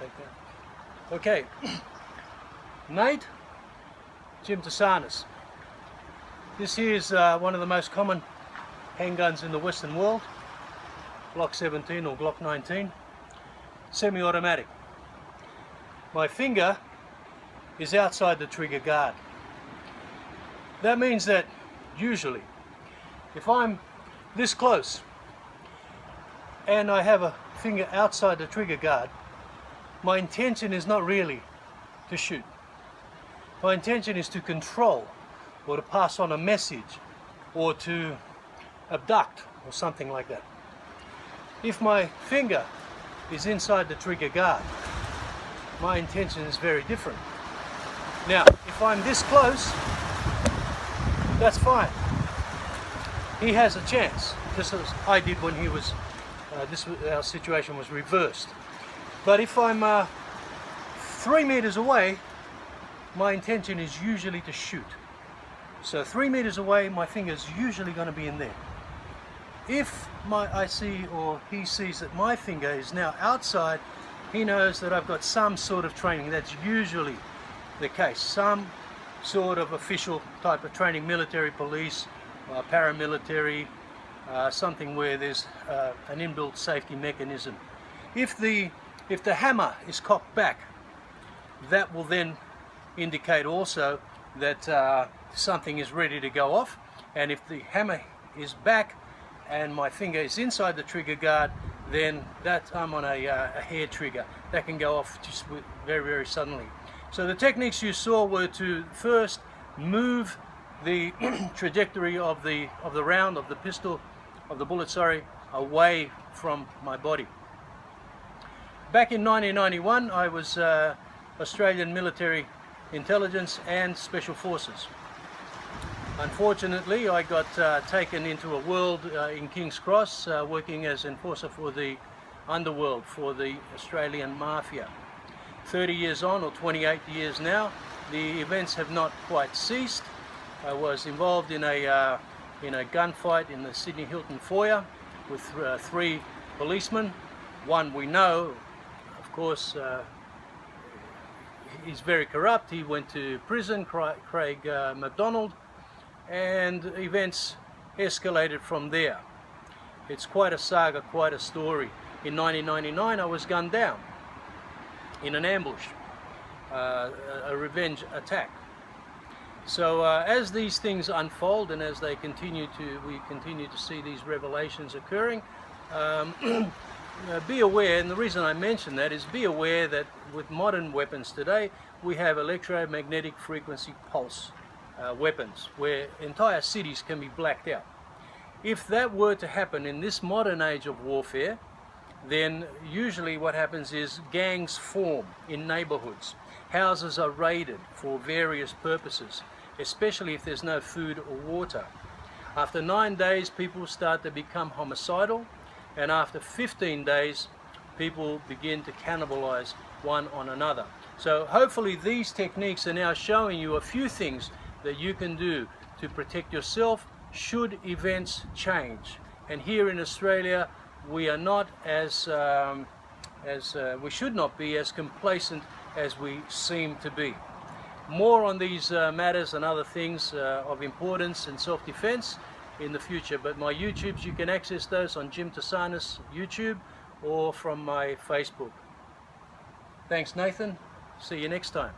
take that. Okay, Nate, Jim Taousanis. This here is one of the most common handguns in the Western world. Glock 17 or Glock 19, semi-automatic. My finger is outside the trigger guard. That means that usually, if I'm this close and I have a finger outside the trigger guard, my intention is not really to shoot. My intention is to control or to pass on a message or to abduct or something like that. If my finger is inside the trigger guard, my intention is very different. Now, if I'm this close, that's fine. He has a chance, just as I did when he was, our situation was reversed. But if I'm 3 meters away, my intention is usually to shoot. So 3 meters away, my finger is usually going to be in there. If I see or he sees that my finger is now outside, he knows that I've got some sort of training. That's usually the case. Some sort of official type of training, military, police, paramilitary, something where there's an inbuilt safety mechanism. If the hammer is cocked back, that will then indicate also that something is ready to go off. And if the hammer is back and my finger is inside the trigger guard, then I'm on a hair trigger. That can go off just very, very suddenly. So the techniques you saw were to first move the trajectory of the round, of the pistol, of the bullet, sorry, away from my body. Back in 1991, I was Australian military intelligence and special forces. Unfortunately, I got taken into a world in King's Cross, working as enforcer for the underworld, for the Australian Mafia. 30 years on, or 28 years now, the events have not quite ceased. I was involved in a gunfight in the Sydney Hilton foyer with 3 policemen. One we know, of course, he's very corrupt. He went to prison, Craig McDonald, and events escalated from there. It's quite a saga, quite a story. In 1999, I was gunned down in an ambush, a revenge attack. So as these things unfold and as we continue to see these revelations occurring, be aware, and the reason I mention that is be aware that with modern weapons today, we have electromagnetic frequency pulse weapons where entire cities can be blacked out. If that were to happen in this modern age of warfare, then usually what happens is gangs form in neighborhoods. Houses are raided for various purposes, especially if there's no food or water. After 9 days, people start to become homicidal, and after 15 days, people begin to cannibalize one on another. So hopefully these techniques are now showing you a few things that you can do to protect yourself should events change. And here in Australia, we are not we should not be as complacent as we seem to be. More on these matters and other things of importance and self-defense in the future, but my YouTubes, you can access those on Jim Taousanis YouTube or from my Facebook. Thanks, Nathan. See you next time.